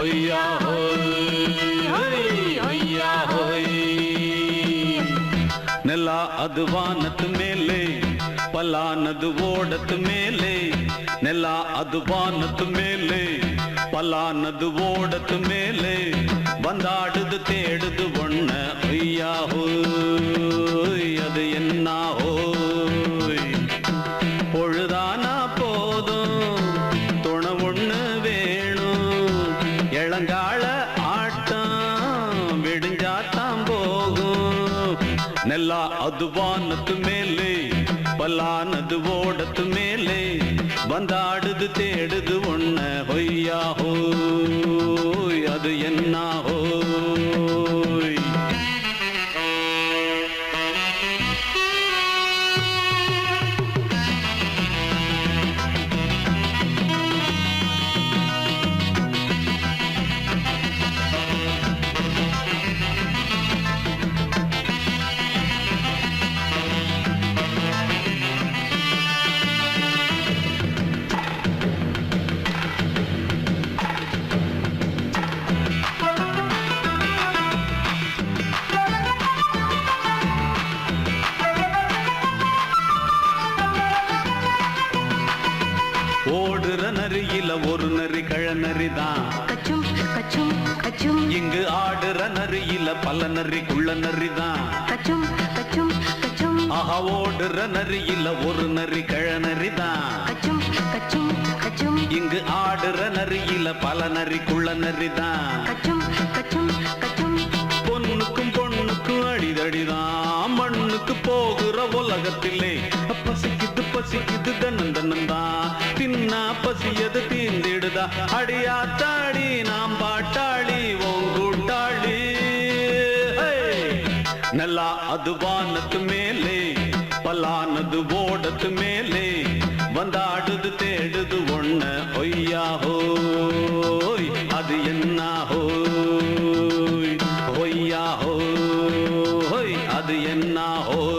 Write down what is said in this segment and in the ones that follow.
ಹೊಯ್ಯಾ ಹೊಯ್ಯಾ ಹೊಯ್ ನೆಲ ಅದು ವಾನದ ಮೇಲೆ ಪಲಾನದು ಓಡದ ಮೇಲೆ ನೆಲ ಅದು ವಾನದ ಮೇಲೆ ಪಲಾನದು ಓಡದ ಮೇಲೆ ಬಂದಾಡುದು தேடுது ஒண்ண ஒய்யா ஹோய் அது என்ன ஹோய் பொழுதானா போதும் துணை ஒண்ணு வேணும் இளங்கால ஆட்டம் விடிஞ்சாத்தான் போகும் நெல்லா அது வானத்து மேலே பலானது ஓடத்து மேலே வந்தாடுது தேடுது ஒண்ண ஒய்யா ஹோய் அது என்ன ஹோய் ஓடுற நரியில ஒரு நரி கழநரிதான் கச்சும் கச்சும் கச்சும் இங்கு ஆடுற நரியில பல நரி குள்ள நரிதான் கச்சும் கச்சும் கச்சும் ஆஹா ஓடுற நரியில ஒரு நரி கழநரிதான் கச்சும் கச்சும் கச்சும் இங்கு ஆடுற நரியில பல நரி குள்ள நரிதான் கச்சும் கச்சும் கச்சும் பொண்ணுக்கும் பொண்ணுக்கும் அடிதடிதான் மண்ணுக்கு போகிற உலகத்திலே பசிக்குது பசிக்குது தன்னன் தன்னந்தான் தின்னா பசியது தீந்திடுதா அடியாத்தாடி நாம் பாட்டாளி ஓங்கூட்டாளி நல்லா அது வானத்து மேலே பலானது ஓடத்து மேலே வந்தாடுது தேடுது ஒண்ண ஒய்யா ஹோய் அது என்ன ஹோய் ஒய்யா ஹோய் அது என்ன ஹோய்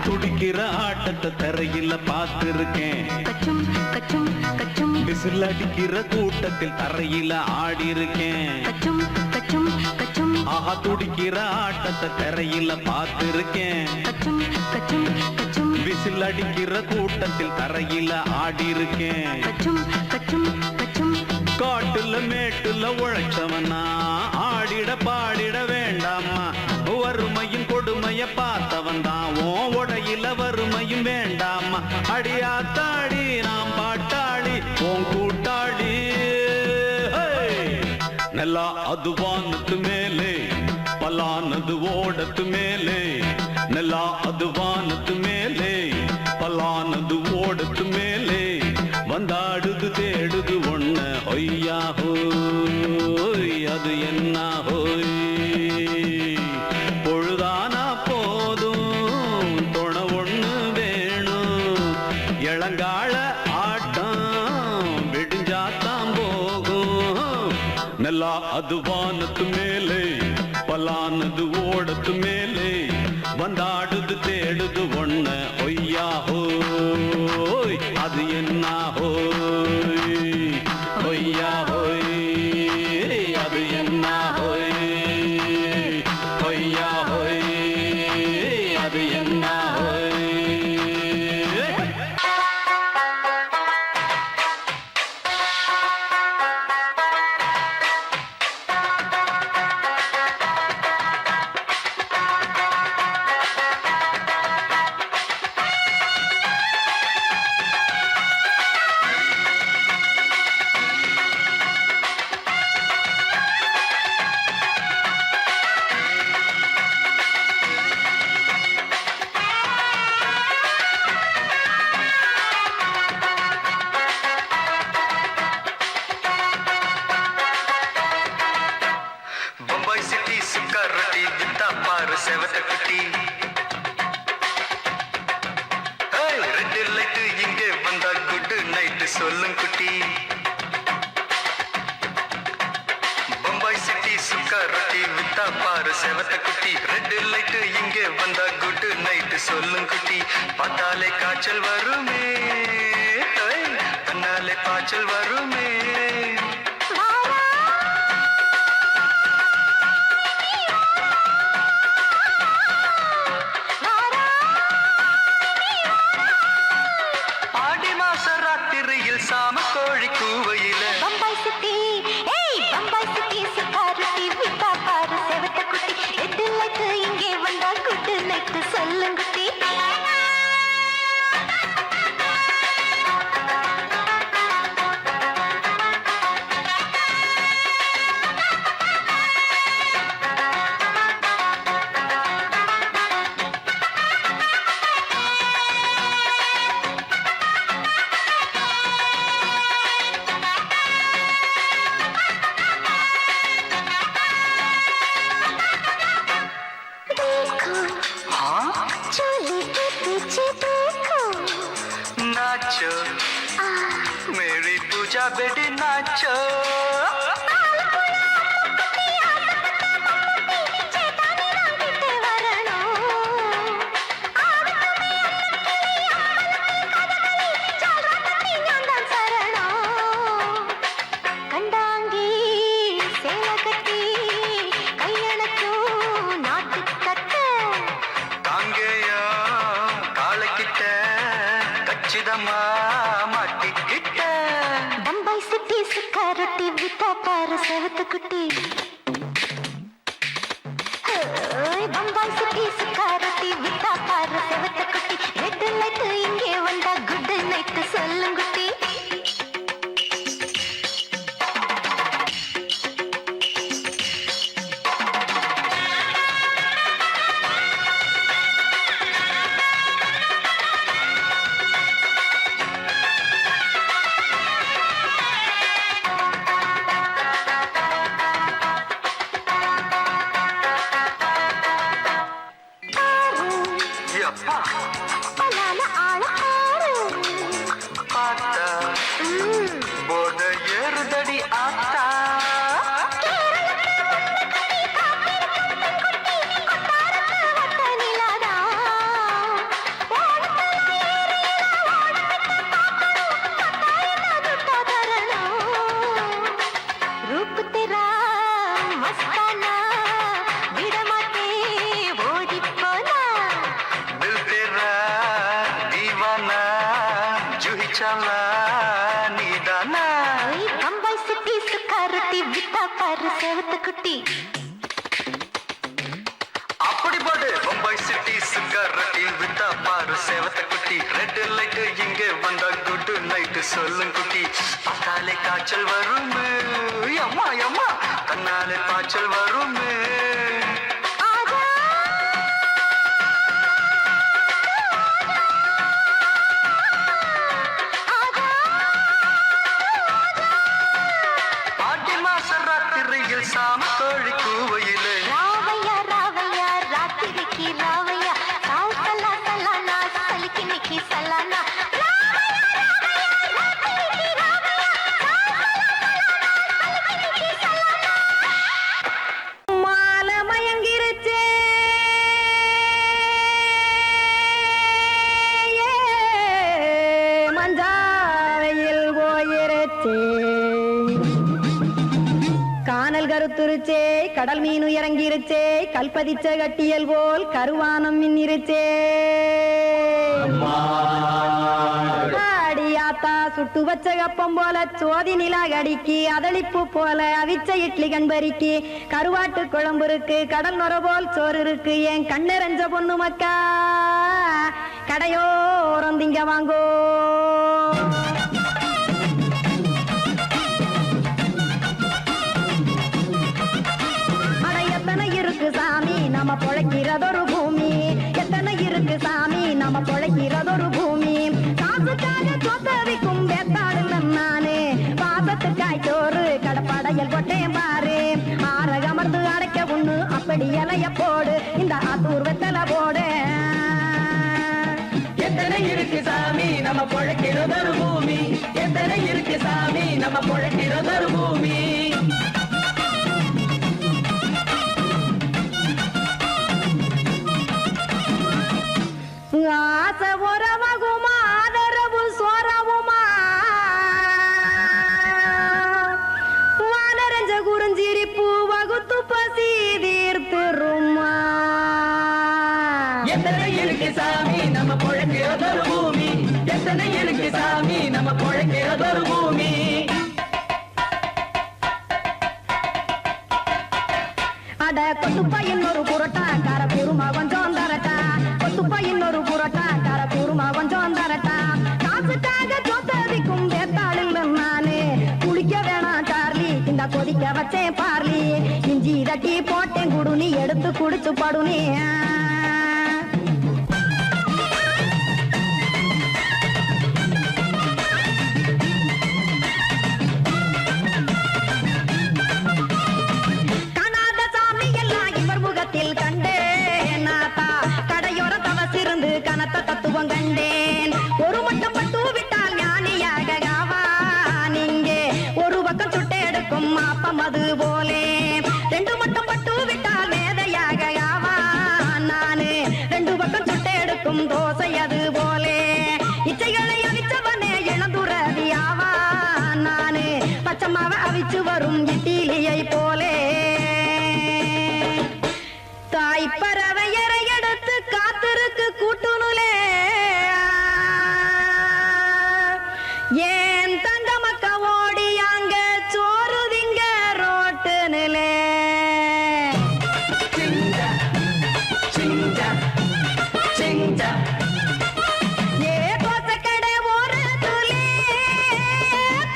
துடிக்கிற ஆட்டத்தை தரையில பார்த்திருக்கேன் கச்சும் கச்சும் கச்சும் விசில் அடிக்கிற கூட்டத்தில் தரையில ஆடி இருக்கேன் கச்சும் கச்சும் கச்சும் ஆஹா துடிக்கிற ஆட்டத்தை தரையில பார்த்திருக்கேன் கச்சும் கச்சும் கச்சும் விசில் அடிக்கிற கூட்டத்தில் தரையில ஆடி இருக்கேன் கச்சும் கச்சும் கச்சும் காட்டுல மேட்டுல உழைச்சவனா ஆடிட பாடிட வேண்டாமா வறுமையின் கொடுமைய பார்த்தவன் தான் ஓ உடையில வறுமையும் வேண்டாமா அடியாத்தாடி நாம் பாட்டாளி ஓன் கூட்டாளி நல்லா அது வானத்து மேலே பலானது ஓடத்து மேலே நல்லா அது வானத்து மேலே பலானது ஓடத்து மேலே வந்தாடுது தேடுது ஒண்ண ஒய்யா ஹோய் அது என்ன ஹோய் பொழுதானா போதும் துணை ஒண்ணு வேணும் இளங்கால ஆட்டம் விடிஞ்சாத்தான் போகும் நல்லா அது வானத்து மேலே பலானது ஓடத்து மேலே வந்தாடுது தேடுது ஒண்ண ஒய்யா ஹோய் அது என்ன ஹோய் ஒய்யா ஹோய் அது என்ன ஹோய் ஒய்யா ஹோய் அது என்ன ஹோய் சொல்லும் குட்டி பம்பாய் சிட்டி சுக்கா ரொட்டி வித்தா பாரு செவத்த குட்டி ரெட் லைட் இங்கே வந்தா குட் நைட் சொல்லும் குட்டி பார்த்தாலே காய்ச்சல் வருமே கண்ணாலே பாய்ச்சல் வருமே சாம கோழி கூவையில பம்பாய் சிட்டி ஏய் பம்பாய் சிட்டி சுக்காருட்டி வித்தா பாரு செவத்த குட்டி ரெட் லைட் இங்கே வந்தா குட் நைட் சொல்லும் குட்டி नाचो मेरी पूजा बेटी नाचो கண்டாங்கி சேல கட்டி கையணக்கு நாட்டு கட்ட தாங்கேயா காலக்கிட்ட கச்சிதமா மாட்டிக்கிட்ட பம்பாய் சிட்டி சுக்காரொட்டி வித்தா பாரு செவத்த குட்டி பம்பாய் சிட்டி சுக்காரொட்டி வித்தா பாரு செவத்த குட்டி ரெட் லைட் இங்கே வந்தா குட் நைட் சொல்லும் குட்டி அப்பா பலான ஆள ஆறு பார்த்தா போத ஏறுதடி ஆத்தா रूप तेरा मस्ताना विडमाते ओडी पोना दिल तेरा दीवाना जूही चला नीदाना बम्बई सिटी सुखारती विता पार सेवत कुटी அப்படி போடு பம்பாய் சிட்டி சுக்கரட்டி வித்தா பாரு சேவத்த குட்டி ரெட் லைட் இங்கே வந்தா குட் நைட் சொல்லும் குட்டி பார்த்தாலே காய்ச்சல் வருமே அம்மா அம்மா கண்ணாலே பாய்ச்சல் வருமே ஆடி மாச ராத்திரியில் சாம கோழி கூவையிலே ராவையா ராவையா ராத்திரிக்கு ராவையா சாவு சலா சலானா சலிக்கு நிக்கி சலானா மாலை மயங்கிருச்சே மஞ்சாவையில் போயிருச்சே கானல் கருத்துருச்சே கடல் மீன் இறங்கிருச்சே கல்பதிச்ச கட்டியல் போல் கருவானம் மின்னிருச்சே ஆடியாத்தா சுட்டு வச்ச கப்பம் போல சோதி நிலா கடிக்கு அதளிப்பு போல அவிச்ச இட்லி கண்பறிக்கு கருவாட்டு குழம்பு இருக்கு கடல் நொர போல் சோறு இருக்கு என் கண்ணெரஞ்ச பொண்ணு மக்கா கடையோரம் திங்க வாங்கோ சாமி நம்ம பொழைக்கிறதொரு பூமி எத்தனை இருக்கு சாமி நம்ம பொழைக்கிறதொரு பூமி காசுக்காக சொத்தவிக்கும் வேத்தாடு நானே பாசத்துக்காய் சோறு கடப்படையல் கொட்டேன் பாரு ஆரகமர்ந்து அடைக்க ஒண்ணு அப்படி இலைய போடு இந்த ஆத்தூர் வெத்தலை போடு எத்தனை இருக்கு சாமி நம்ம பொழைக்கிறதொரு பூமி எத்தனை நம்ம பொழைக்கிறதொரு பூமி. ஆசை உறவகுமா ஆதரவு சோறவுமா வானரஞ்ச குறிஞ்சிரிப்பு வகுத்து பசி தீர்த்துருமா. எத்தனை இருக்கு சாமி நம்ம பொழைக்கிறதொரு பூமி. எத்தனை இருக்கு சாமி நம்ம பொழைக்கிறதொரு பூமி. அட கொத்துப்பா இன்னொரு புரட்டா கார குருமா கொஞ்சம் தரட்டா. கொத்துப்பா இன்னொரு புரட்டா கார குருமா கொஞ்சம் தரட்டா. காசுக்காக சொத்ததிக்கும் வேத்தாளில் நானு குளிக்க வேணாம் சார்லி இந்த கொதிக்க வச்சேன் பார்லி. இஞ்சி தட்டி போட்டேன் குடுனி எடுத்து குடிச்சு படுனி. தத்துவம் கண்டேன் ஒரு மட்டும் பட்டு விட்டால் ஞானியாக ஆவான் இங்கே. ஒரு பக்கம் சுட்டு எடுக்கும் மாப்பம் அது போலே ரெண்டு மட்டும் பட்டு விட்டால் மேதையாக ஆவான் நானு. ரெண்டு பக்கம் சுட்டு எடுக்கும் தோசை அது போலே இச்சைகளை அவிச்சவனே இளந்துறவி ஆவான் நானு. பச்சமாவ அவிச்சு வரும் இட்டிலியை போலே தாய் பறவை எடுத்து காத்திருக்கு கூட்டுனுலே. ஏன் தங்க மக்க ஓடி அங்க சோறுதிங்க ரோட்டு நிலே. ஏ தோசை கடை ஒரு துளி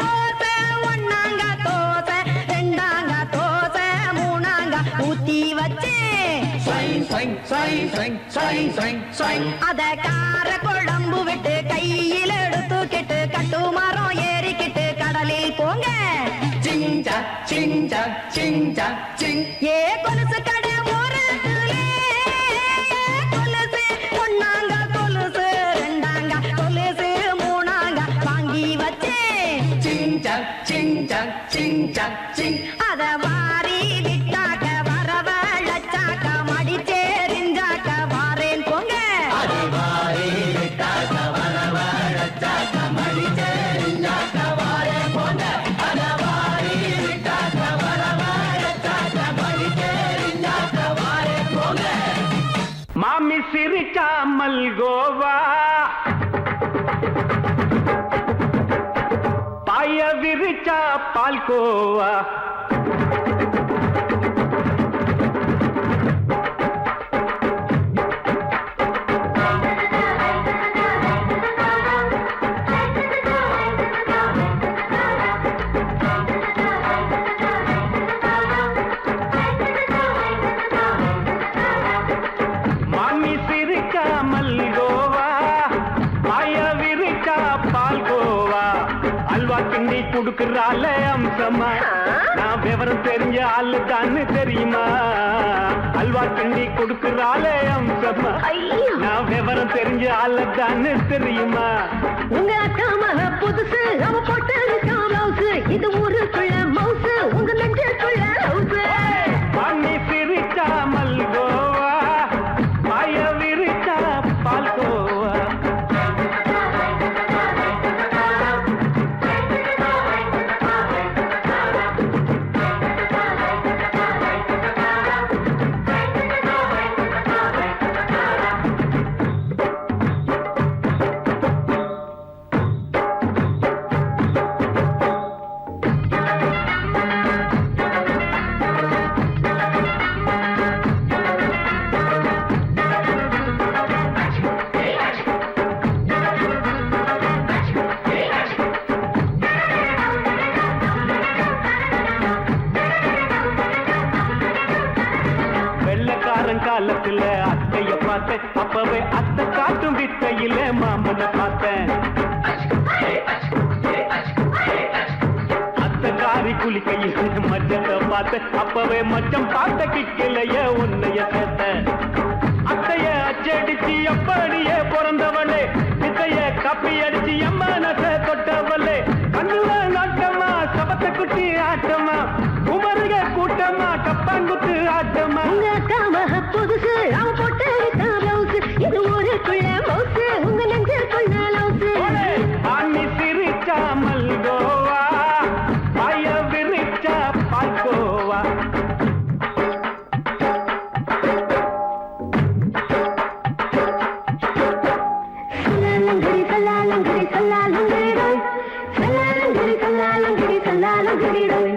தோசை ஒன்னாங்க தோசை ரெண்டாங்க தோசை மூணாங்க ஊத்தி வச்சே. அத கார குழம்பு விட்டு கையில் எடுத்துக்கிட்டு கட்டு மரம் ஏறிக்கிட்டு கடலில் போங்க. ஏ கொலுசு கடை ஒரு கொலுசு ஒன்னாங்க கொலுசு ரெண்டாங்க கொலுசு மூணாங்க வாங்கி வச்சேன். அத வாரி விட்டாக்க வரவழைச்சாக்க மடிச்சேரிஞ்சாக்க வாரேன் போங்க. மாமி சிரிச்சா மல்கோவா பாய விரிச்சா பால்கோவா. மாமி சிரிச்சா மல்கோவா பாய விரிச்சா பால்கோவா. அல்வா கிண்டி குடுக்கறால அம்சமா நான் விவரம் தெரிஞ்ச ஆளு தான்னு தெரியுமா. அல்வா கிண்டி குடுக்கறால அம்சமா நான் விவரம் தெரிஞ்ச ஆளு தான்னு தெரியுமா. உங்க அக்கா மக புதுசு அவ போட்டு மவுசு இது ஊருக்குள்ள மவுசு உங்க நெஞ்சுக்குள்ள ஹவுசு. மாமி சிரிச்சா மல்கோவா பாய விரிச்சா பால்கோவா. காலத்துல அத்தைய பார்த்தேன் அப்பவே அத்தை காட்டும் வித்தையில மாமனை பார்த்தேன். அத்தை காரி குளிக்கையில் மச்சத்தை பார்த்தேன் அப்பவே மச்சம் பார்த்த கிக்கலைய உன்னைய சேர்த்த. அத்தைய அச்சடிச்சு எப்படியே பிறந்தவளே வித்தைய கப்பி அடிச்சு எம்மனச தொட்டவளே கண்ணுல நாட்டமா ஆட்டமா குமருக கூட்டமா கப்பாங்குத்து ஆட்டமா உங்க காம புதுசு அவ போட்டு பிளவுஸ் இது ஊருக்குள்ள மவுசு உங்க நெஞ்சுக்குள்ள லவுசு ஆமி சிரிச்சா மல்கோவா பாய விரிச்சா பால்கோவா சல்லாலங்கடி சல்லாலங்கடி ரோய் சல்லாலங்கடி சல்லாலங்கடி சல்லாலங்கடி ரோய்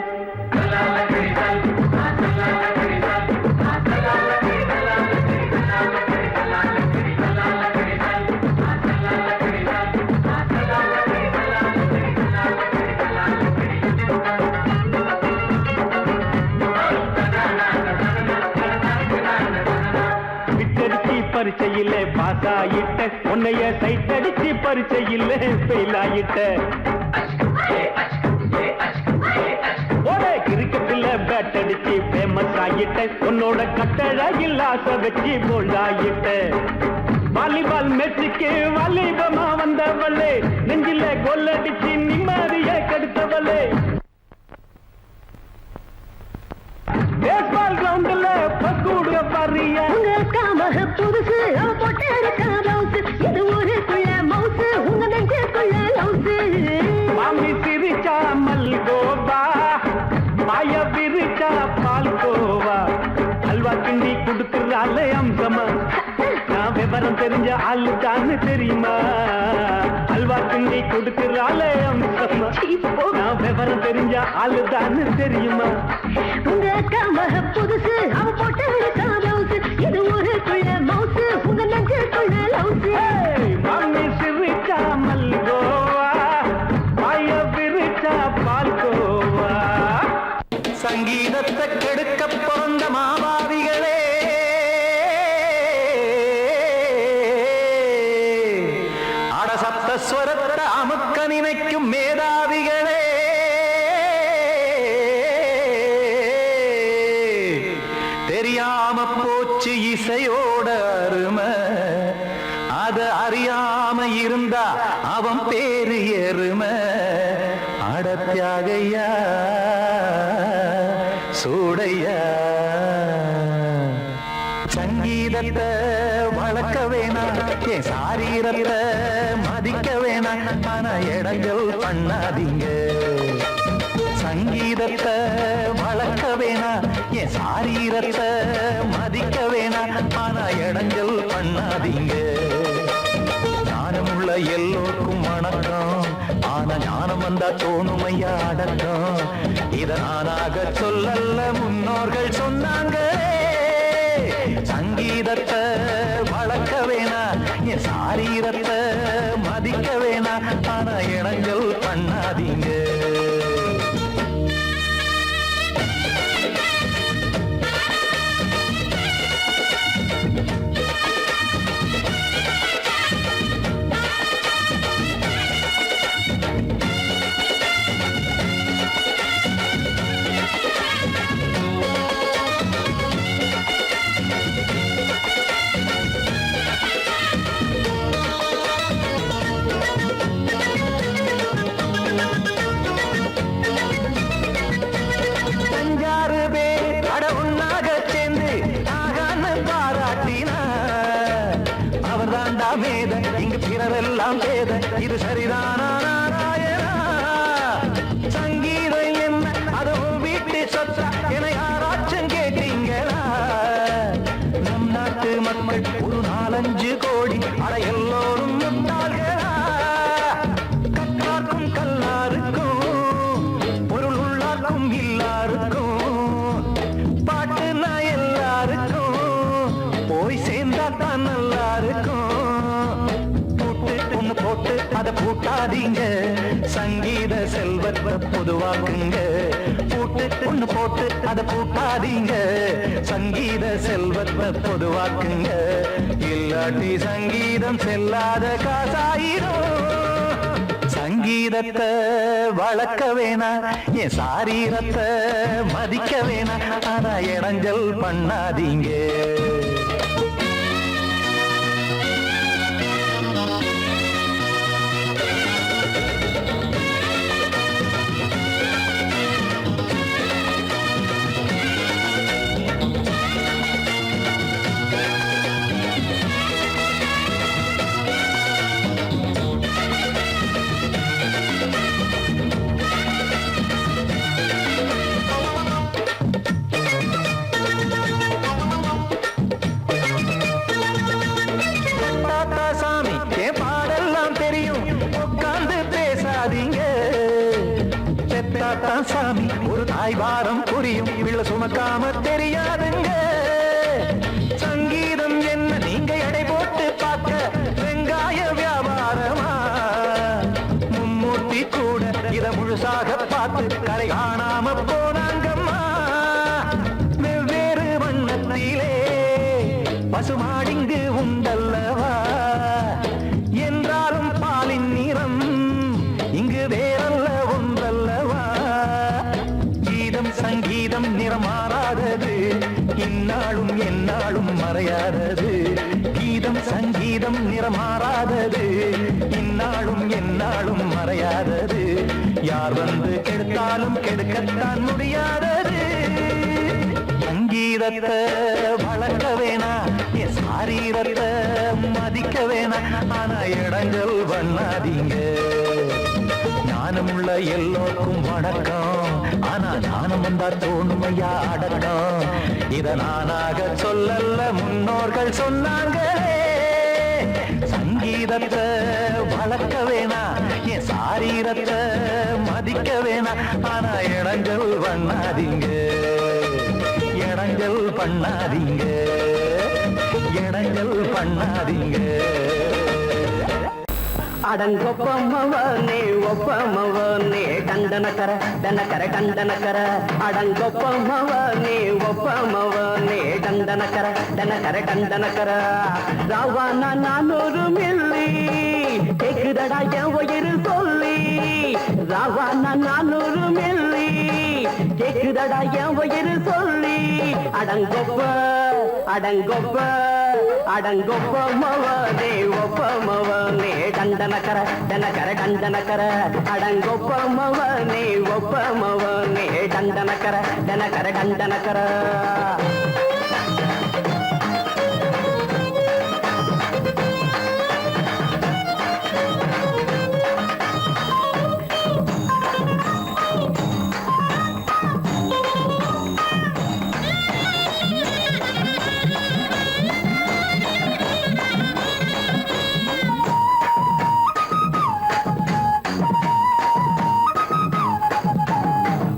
பரிச்சையில பாஸ் ஆயிட்ட உன்னைய சைட் அடிச்சு பரிச்சையில ஃபெயில் ஆயிட்ட கிரிக்கெட்ல பேட் அடிச்சு ஃபேமஸ் ஆயிட்ட உன்னோட கட்டழகில் ஆசை வச்சு போல்ட் ஆயிட்ட வாலிபால் மேட்சுக்கு வாலிபமா வந்தவளே நெஞ்சில கோல் அடிச்சு நிம்மதிய கெடுத்தவளே பேஸ்பால் கிரவுண்ட்ல பக்கூடுற பாரியா உங்க காம புதுசு அவ போட்டு பிளவுஸ் இது ஊருக்குள்ள மவுசு உங்க நெஞ்சுக்குள்ள லவுசு மாமி சிரிச்சா மல்கோவா மாய விரிச்சா பால்கோவா அல்வா கிண்டி குடுக்கறால அம்சமா நான் விவரம் தெரிஞ்ச ஆளு தான்னு தெரியுமா அல்வா கிண்டி குடுக்கறால அம்சமா நான் விவரம் தெரிஞ்ச ஆளு தான்னு தெரியுமா உங்க காம புதுசு அவ போட்டு பிளவுஸ் இது ஊருக்குள்ள மவுசு உங்க நெஞ்சுக்குள்ள லவுசு மாமி சிரிச்சா மல்கோவா மாய விரிச்சா பால்கோவா சங்கீதத்தை கெடுக்க பிறந்த மாபாவிகளே அடசப்தஸ்வரத்தை அமுக்க நினைக்கும் மேதாவிகளே தெரியாம போச்சு இசையோட அருமை அது அறியாம இருந்தா அவன் பேரு எருமை அடத்தியாகையா சூடையா சங்கீதத்தை வளர்க்க வேணாம் என் சாரீரத்தை மதிக்க வேணாம் ஆனா இடங்கள் பண்ணாதீங்க சங்கீதத்தை வளர்க்க வேணாம் என் சாரீரத்தை மதிக்க வேணாம் ஆனா இடங்கள் பண்ணாதீங்க ஞானமுள்ள எல்லோருக்கும் வணக்கம் ஆனா ஞானம் வந்தா தோணுமையா அடக்கம் இத நானாக சொல்லல்ல முன்னோர்கள் சொன்னாங்க சங்கீதத்தை வளர்க்க வேணா என் சாரீரத்தை மதிக்க வேணா ஆனா இனங்கள் பண்ணாதீங்க இங்கு பிறரெல்லாம் வேத இது சரிதானா நாராயணா சங்கீதம் என்ன அதுவும் வீட்டு சொத்தா என யாராச்சும் கேட்டீங்களா நம் நாட்டு மக்கள் ஒரு 4-5 கோடி அட எல்லோரும் முட்டாள்களா கற்றார்க்கும் கல்லாருக்கும் பொருள் உள்ளார்க்கும் எல்லாருக்கும் பாட்டுனா எல்லாருக்கும் போய் சேர்ந்தா தான் நல்லா இருக்கும் போட்டு அதை பூட்டாதீங்க சங்கீத செல்வத்தை பொதுவாக்குங்க ஒண்ணு போட்டு அதை பூட்டாதீங்க சங்கீத செல்வத்தை பொதுவாக்குங்க இல்லாட்டி சங்கீதம் செல்லாத காசாயிரும் சங்கீதத்தை வளர்க்க வேணா என் சாரீரத்தை மதிக்க வேணா ஆனா இடைஞ்சல் பண்ணாதீங்க வியாபாரம் புரியும் பிள்ளை சுமக்காம தெரியாதுங்க. சங்கீதம் என்ன நீங்க எடை போட்டு பார்க்க வெங்காய வியாபாரமா? மும்மூர்த்தி கூட இத முழுசாக பார்த்து கரை காணாம போனாங்கம்மா. வெவ்வேறு வண்ணத்திலே பசுமாடிங்கு உண்டல்லவா? என்றாலும் பாலின் நிறம் இங்கு வேறல்ல ஒன்றல்லவா? கீதம் சங்கீதம் நிறம் மாறாதது, இந்நாளும் எந்நாளும் மறையாதது. கீதம் சங்கீதம் நிறம் மாறாதது, இந்நாளும் எந்நாளும் மறையாதது. யார் வந்து கெடுத்தாலும் கெடுக்கத்தான் முடியாதது. சங்கீதத்தை வளர்க்க வேணா, என் சாரீரத்தை மதிக்க வேணா. ஆனா இடங்கள் பண்ணாதீங்க. ஞானமுள்ள எல்லோருக்கும் வணக்கம், ஆனா ஞானம் வந்தா தோணுமையா அடக்கம். இத நானாக சொல்லல்ல, முன்னோர்கள் சொன்னாங்களே. சங்கீதத்தை வளர்க்க வேணா, என் சாரீரத்தை மதிக்க வேணா. ஆனா இடங்கள் பண்ணாதீங்க, இடங்கள் பண்ணாதீங்க, இடங்கள் பண்ணாதீங்க. அடங்கொப்பமவனே ஒப்பமவனே டண்டனக்கர டனக்கர டண்டனக்கர. அடங்கொப்பமவனே ஒப்பமவனே டண்டனக்கர டனக்கர டண்டனக்கர. ராவானா 400 மில்லி கேக்குதடா என் உயிர் சொல்லி. ராவானா 400 மில்லி கேக்குதடா என் உயிர் சொல்லி. அடங்கொப்ப அடங்கொப்ப அடங்கொப்பமவனே ஒப்பமவனே டண்டனக்கர டனக்கர டண்டனக்கர. அடங்கொப்பமவனே ஒப்பமவனே டண்டனக்கர டனக்கர டண்டனக்கர.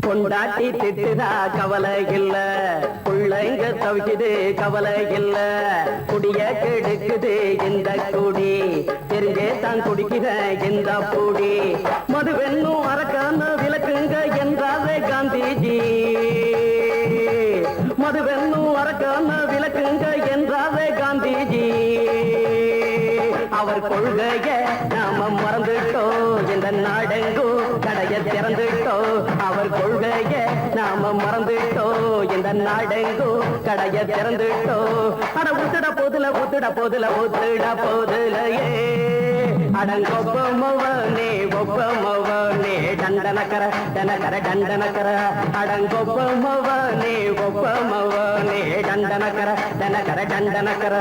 கொண்டாட்டி திட்டுதா கவலை இல்ல, பிள்ளைங்க தவிக்குது கவலை இல்ல. குடிய கெடுக்குது இந்த குடி, தெரிஞ்சே தான் குடிக்கிற இந்த பூடி. மதுவென்னும் அரக்கான விளக்குங்க என்றாரே காந்திஜி. மதுவென்னும் அரக்கான விளக்குங்க என்றாரே காந்திஜி. அவர் கொள்கைய நாம மறந்துட்டோம், இந்த நாடெங்கும் கடைய திறந்துட்டோம். அவர் கொள்கைய நாம மறந்துட்டோம், இந்த நாடெங்கும் கடைய திறந்துட்டோம். அட ஊத்துட போதுல ஊத்துட போதுல ஊத்துட போதுலையே. அடங்கொப்பமவனே ஒப்பமவனே டண்டனக்கர டனக்கர டண்டனக்கர. அடங்கொப்பமவனே ஒப்பமவனே டண்டனக்கர டனக்கர டண்டனக்கர.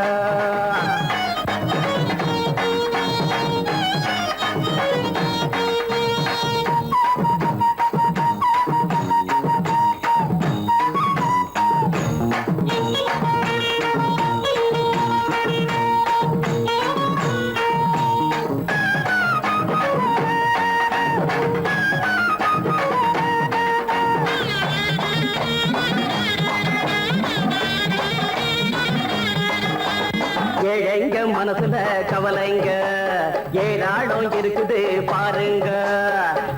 ஏழைங்க மனசுல கவலைங்க ஏராளம் இருக்குது பாருங்க.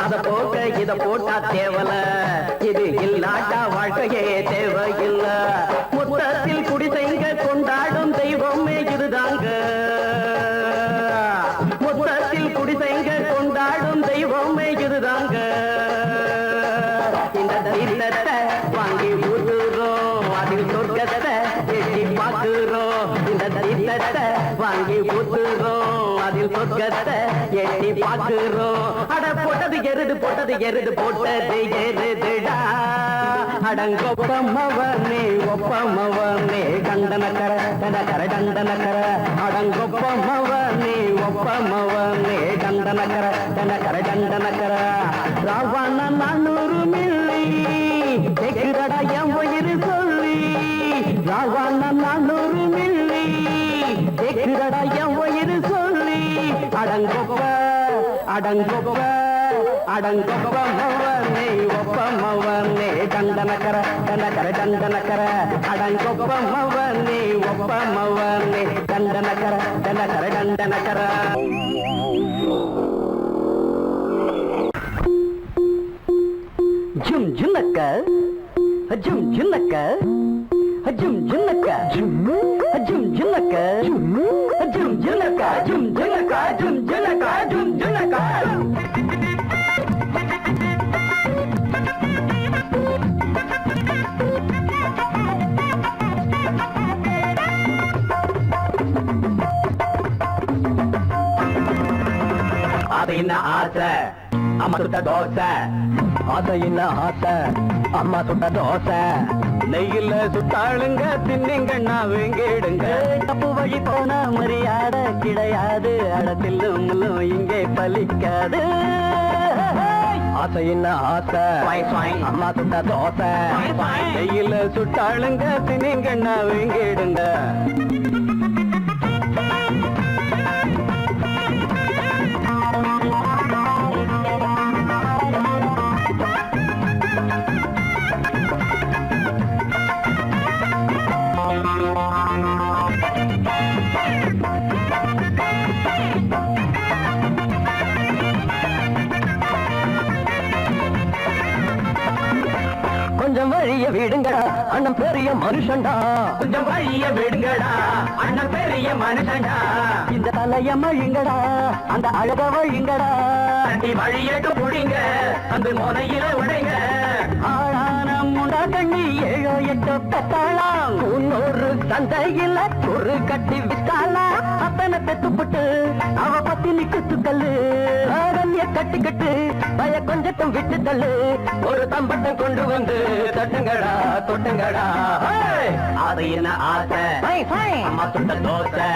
அத போக்க இத போட்டா தேவல, இது இல்லாட்டா வாழ்க்கையே தேவையில்ல. மொத்தத்தில் குடிசைங்க கொண்டாடும் தெய்வமே இதுதாங்க. மொத்தத்தில் குடிசைங்க கொண்டாடும் தெய்வமே இதுதாங்க. இந்த தீர்த்தத்தை வாங்கி ஊத்துறோம், அதில் சொர்க்கத்தை எட்டி பார்க்கிறோம். இந்த தீர்த்தத்தை வாங்கி ஊத்துறோம், அதில் சொர்க்கத்தை எட்டி பார்க்கிறோம். அட போட்டது எருது போட்டது எருது போட்டது எருதுடா. அடங்கொப்பமவனே ஒப்பமவனே டண்டனக்கர டனக்கர டண்டனக்கர. அடங்கொப்பமவனே ஒப்பமவனே டண்டனக்கர டனக்கர டண்டனக்கர. ராவான 400 மில்லி கேக்குதடா என் உயிர் சொல்லி. ராவான 400 மில்லி கேக்குதடா என் உயிர் சொல்லி. அடங்கொப்ப அடங்கொப்ப அடங்கொப்பமவனே ஒப்பமவனே டண்ட ದಂಡನಕರ ದಂಡಕರ ದಂಡನಕರ ಅಡಂಗೊಬ್ಬಮ್ಮವನ್ನೇ ಒಬ್ಬಮ್ಮವನ್ನೇ ದಂಡನಕರ ದಂಡಕರ ದಂಡನಕರ ಜುಮ್ ಜುನ್ನಕ್ಕ ಜುಮ್ ಜುನ್ನಕ್ಕ ಜುಮ್ ಜುನ್ನಕ್ಕ ಜುಮ್ ಜುನ್ನಕ್ಕ ಜುಮ್ ಜುನ್ನಕ್ಕ ಜುಮ್ ಜುನ್ನಕ್ಕ ಜುಮ್ ಜುನ್ನಕ್ಕ ಜುಮ್ ಜುನ್ನಕ್ಕ அது என்ன ஆசை அம்மா சுட்ட தோசை அது என்ன ஆசை அம்மா சுட்ட தோசை நெய்யில சுட்டாளுங்க தின்னிங்கண்ணா வேங்கிடுங்க தப்பு வழி போன மரியாதை கிடையாது அடத்தில்லும் இங்கே பலிக்காது ஆசை என்ன ஆசை அம்மா சுட்ட தோசை நெய்யில சுட்டாளுங்க தின்னிங்கண்ணா வேங்கிடுங்க கொஞ்சம் வழிய விடுங்கடா அண்ணன் பெரிய மனுஷன்டா கொஞ்சம் வழிய விடுங்கடா அண்ணன் பெரிய மனுஷன்டா இந்த தலைய மழிங்கடா அந்த அழக வழிங்கடா தட்டி வழியட்டு புடிங்க அந்த முனையில உடைங்க ஆளான முண்டா கண்ணி 7 8 பெத்தாளாம் இன்னொரு சந்தையில ஒரு கட்டி வித்தாளா அப்பனை பெத்துப்பட்டு அவ பத்தி நிக்குத்துக்கல்லு ஆரண்ய கட்டிக்கிட்டு பய கொஞ்சட்டும் விட்டு தள்ளு ஒரு தம்பட்டம் கொண்டு வந்து தட்டுங்கடா தொட்டுங்கடா அது என்ன ஆசை அம்மா சுட்ட தோசை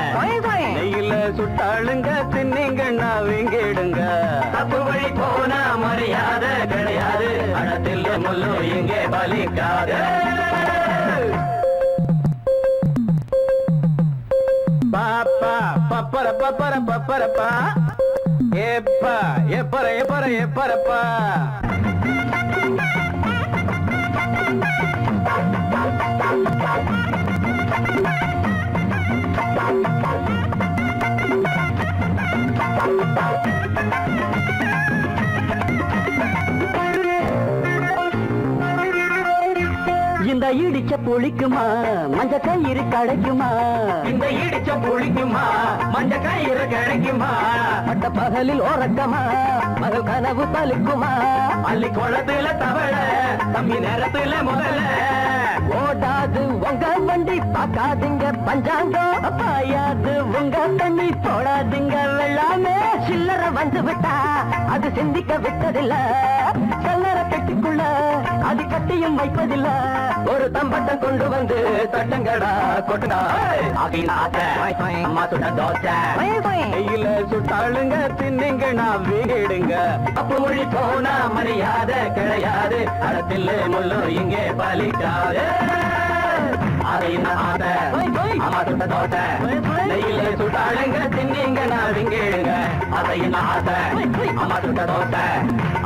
நெய்யில சுட்டாளுங்க தின்னிங்கண்ணா வீங்கிடுங்க தப்பு வழி போனா மரியாதை கிடையாது அடத்தில் முள்ளு இங்கே பலிக்காது பாப்பா பப்பர பப்பர பப்பரப்பா ஏப்பா எப்பர எப்பர எப்பரப்பா இந்த இடிச்ச புளிக்குமா மஞ்ச கயிறு கிடைக்குமா இந்த இடிச்ச புளிக்குமா மஞ்ச கயிறு கிடைக்குமா பட்ட பகலில் ஓரக்கமா மகள் கனவு பலிக்குமா அள்ளி குளத்துல தவள தம்பி நேரத்துல முதல்ல ஓடாது உங்க வண்டி பார்க்காதீங்க பஞ்சாங்கம் பாயாது உங்க தண்ணி போடாதீங்க வெள்ளாமே சில்லற வந்து விட்டா அது சிந்திக்க விட்டதில்ல கல்லற கட்டிக்குள்ள அது கட்டியும் வைப்பதில்ல ஒரு தம்பட்டம் கொண்டு வந்து தட்டங்கடா கொட்டுடா அம்மா சுட்ட தோசை கையில சுட்டாளுங்க தின்னுங்க நான் வீடுங்க அப்ப மொழி போனா மரியாதை கிடையாது அடத்தில் முள்ளு இங்கே பலிக்காது அம்மா சுட்ட தோசை நெய்யில சுட்டாளுங்க தின்னிங்க நான் விங்கேடுங்க அதையின் ஆசை அம்மா சுட்ட தோசை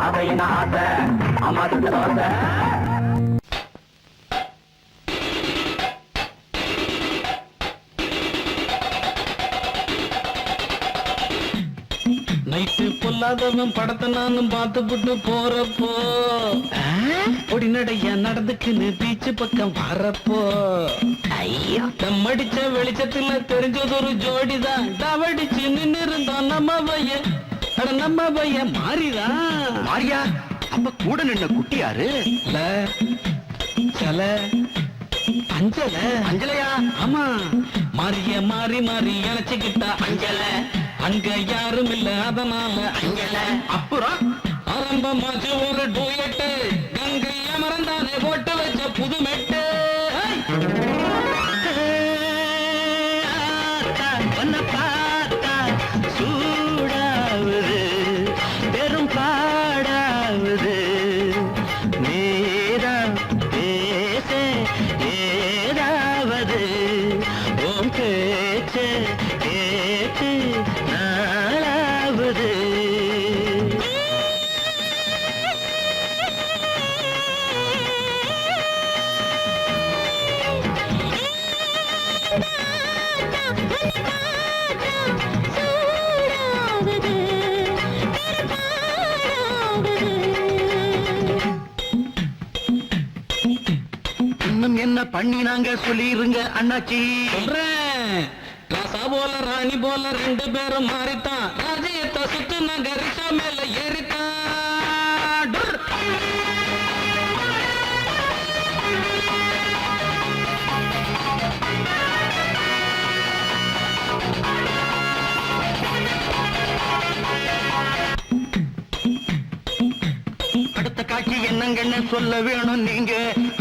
அதையின் ஆசை அம்மா சுட்ட தோசை நைட்டு பொல்லாதவன் படத்தை நானும் பார்த்துப்புட்டு போறப்போ பொடி நடைய நடந்துக்குன்னு பீச்சு பக்கம் வரப்போ ஐயோ தம்மடிச்ச வெளிச்சத்துல தெரிஞ்சது ஒரு ஜோடிதான் டவடிச்சு நின்னு இருந்தோம் நம்ம பையன் மாறிதான் மாரியா அப்ப கூட நின்ன குட்டியாரு சல அஞ்சல அஞ்சலையா ஆமா மாறிய மாறி மாறி இணைச்சுக்கிட்டா அஞ்சல அங்க யாரும் இல்ல அதனால அஞ்சல அப்புறம் ஆரம்பமாச்சு ஒரு டூயட்டு கங்கை அமர்ந்தானே போட்டு வச்ச புது மெட்டு பார்த்தா சூடாவது பெரும் பாடாவது நேரா பேச ஏதாவது ஓம் பேச்சு கேட்டு நாளாவது இன்னும் என்ன பண்ணி நாங்க சொல்லிருங்க அண்ணாச்சி. சொல்றேன், ராசா போல ராணி போல 2 பேரும் மாறித்தான். ராஜ்யத்தை சுத்து நாங்க ரிஷா மேல ஏறித்தான். டுர். அடுத்த காட்சி என்னங்கன்னு சொல்ல வேணும் நீங்க.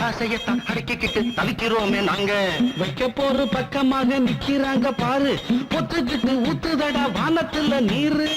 ஆசையத்தான் அடக்கிக்கிட்டு தவிக்கிறோமே நாங்க. வைக்க போற பக்கமாக நிக்கிறாங்க பாரு. ஒத்துக்கிட்டு ஊத்துதடா வானத்துல நீரு.